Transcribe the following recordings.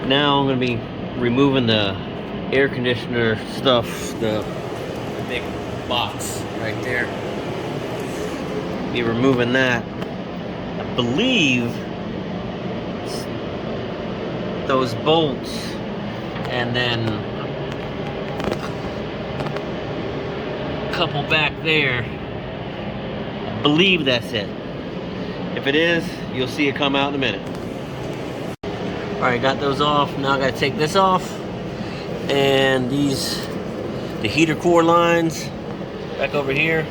Now I'm going to be removing the air conditioner stuff, the big box right there. Be removing that. I believe those bolts, and then a couple back there. I believe that's it. If it is, you'll see it come out in a minute. Alright, got those off. Now I gotta take this off. And the heater core lines back over here.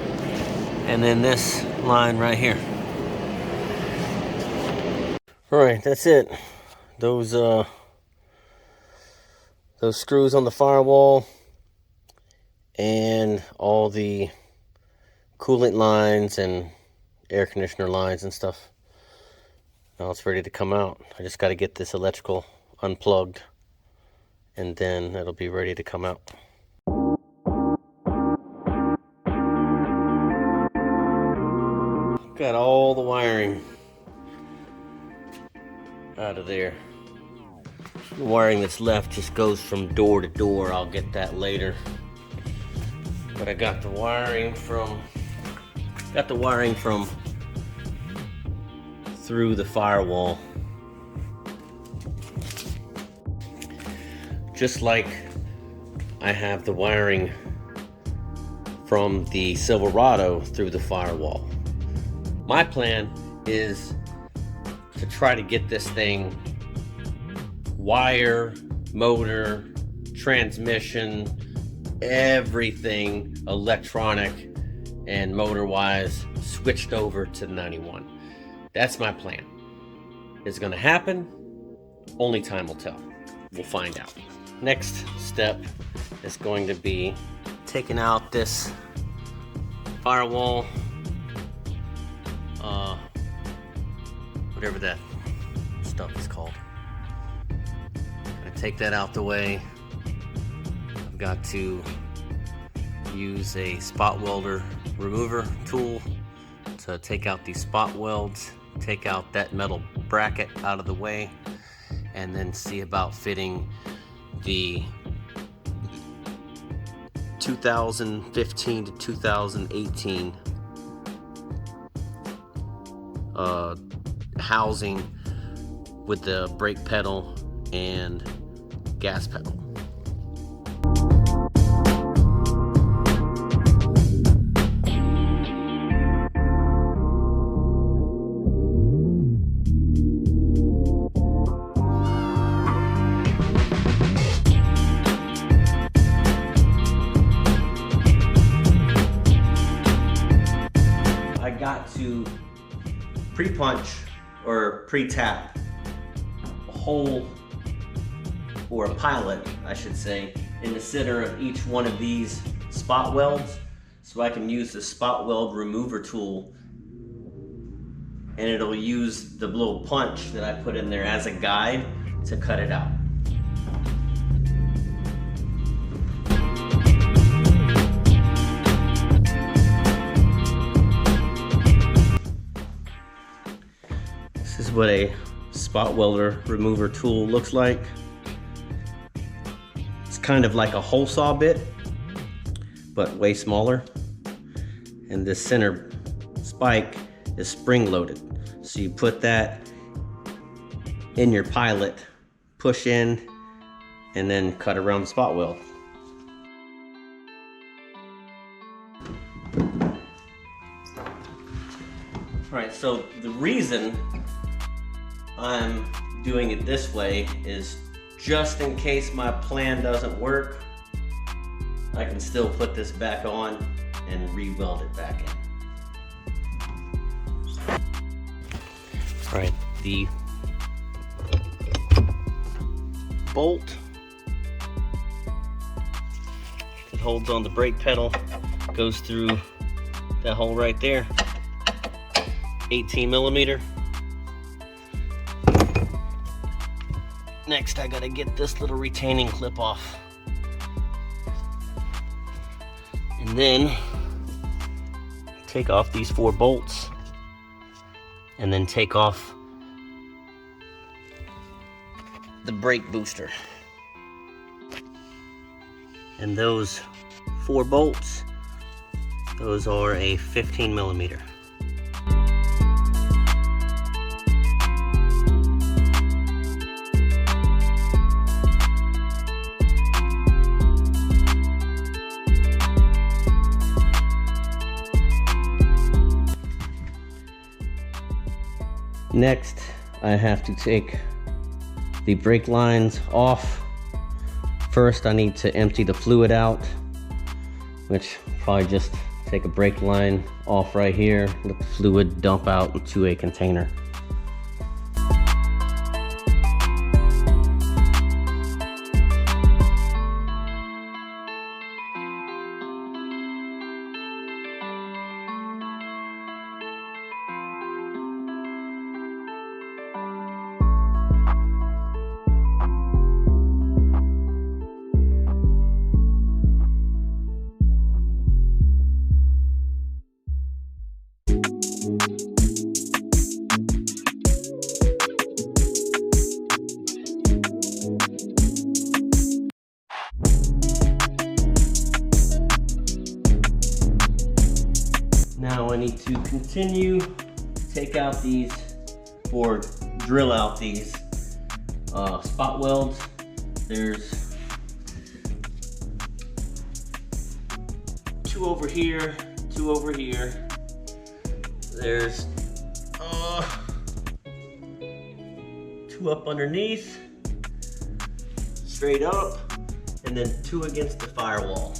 And then this line right here. Alright, that's it. Those screws on the firewall and all the coolant lines and air conditioner lines and stuff. Now it's ready to come out. I just got to get this electrical unplugged and then it'll be ready to come out. Got all the wiring out of there. The wiring that's left just goes from door to door. I'll get that later. But I got the wiring from through the firewall. Just like I have the wiring from the Silverado through the firewall. My plan is to try to get this thing wire, motor, transmission, everything electronic and motor wise switched over to the 91. That's my plan. Is it going to happen? Only time will tell. We'll find out. Next step is going to be taking out this firewall, whatever that stuff is called. I'm going to take that out the way. I've got to use a spot welder remover tool to take out these spot welds, take out that metal bracket out of the way, and then see about fitting the 2015 to 2018 housing with the brake pedal and gas pedal. I got to pre-punch or pre-tap a hole, or a pilot I should say, in the center of each one of these spot welds, so I can use the spot weld remover tool and it'll use the little punch that I put in there as a guide to cut it out. This is what a spot welder remover tool looks like. It's kind of like a hole saw bit, but way smaller. And this center spike is spring loaded. So you put that in your pilot, push in, and then cut around the spot weld. Alright, so the reason I'm doing it this way is just in case my plan doesn't work, I can still put this back on and re-weld it back in. Alright, the bolt that holds on the brake pedal goes through that hole right there, 18 millimeter. Next, I gotta get this little retaining clip off. And then take off these 4 bolts and then take off the brake booster. And those 4 bolts, those are a 15 millimeter. Next, I have to take the brake lines off. First, I need to empty the fluid out, which probably just take a brake line off right here, let the fluid dump out into a container. Now I need to continue to take out these, or drill out these spot welds. There's 2 over here, 2 over here. There's 2 up underneath, straight up, and then 2 against the firewall.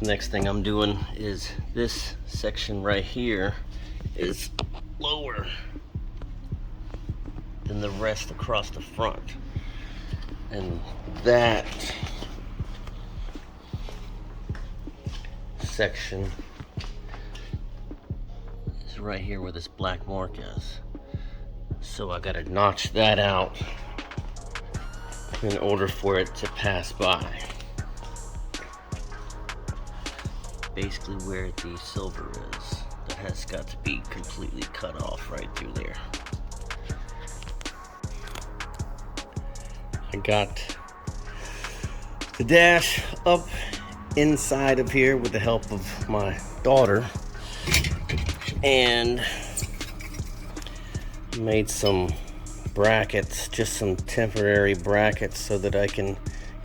Next thing I'm doing is this section right here is lower than the rest across the front, and that section is right here where this black mark is. So I gotta notch that out in order for it to pass by. Basically where the silver is, that has got to be completely cut off right through there. I got the dash up inside of here with the help of my daughter, and made some brackets, just some temporary brackets, so that I can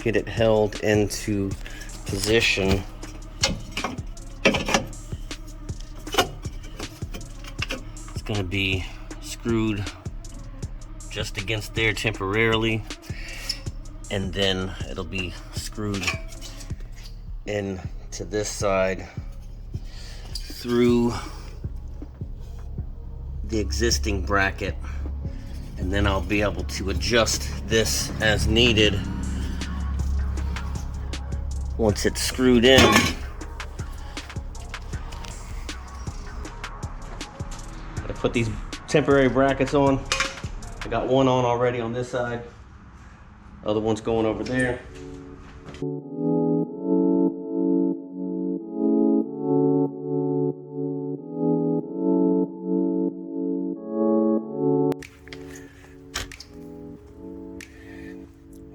get it held into position. Going to be screwed just against there temporarily, and then it'll be screwed in to this side through the existing bracket, and then I'll be able to adjust this as needed once it's screwed in. Put these temporary brackets on. I got one on already on this side. Other one's going over there.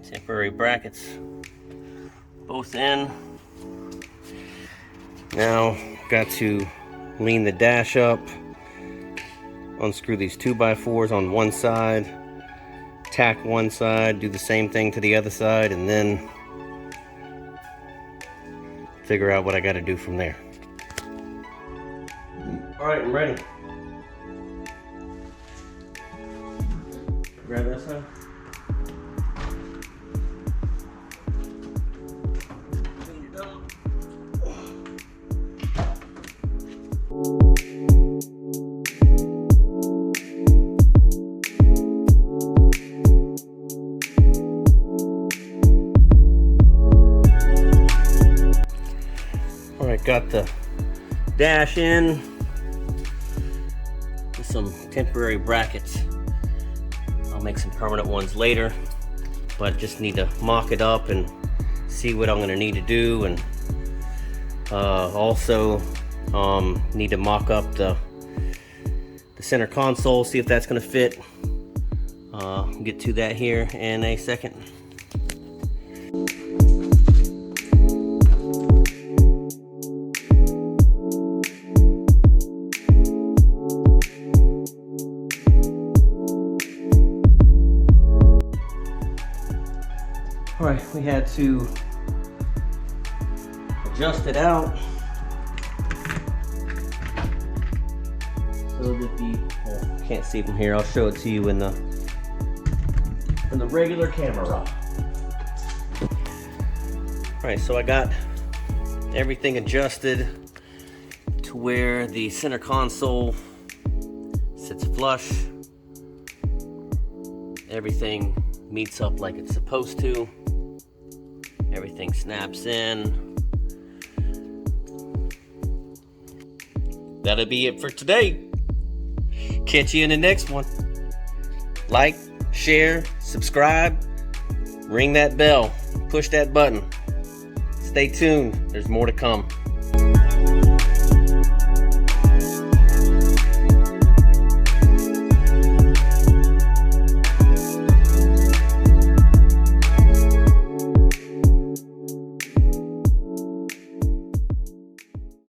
Temporary brackets both in. Now got to lean the dash up, unscrew these 2x4s on one side, tack one side, do the same thing to the other side, and then figure out what I got to do from there. All right, I'm ready. Grab that side. Clean it up. Got the dash in with some temporary brackets make some permanent ones later, but just need to mock it up and see what I'm gonna need to do, and also need to mock up the center console, see if that's gonna fit. Get to that here in a second. All right, we had to adjust it out so that the can't see from here. I'll show it to you in the regular camera. All right, so I got everything adjusted to where the center console sits flush. Everything meets up like it's supposed to. Everything snaps in. That'll be it for today. Catch you in the next one. Like, share, subscribe, ring that bell, push that button. Stay tuned, there's more to come.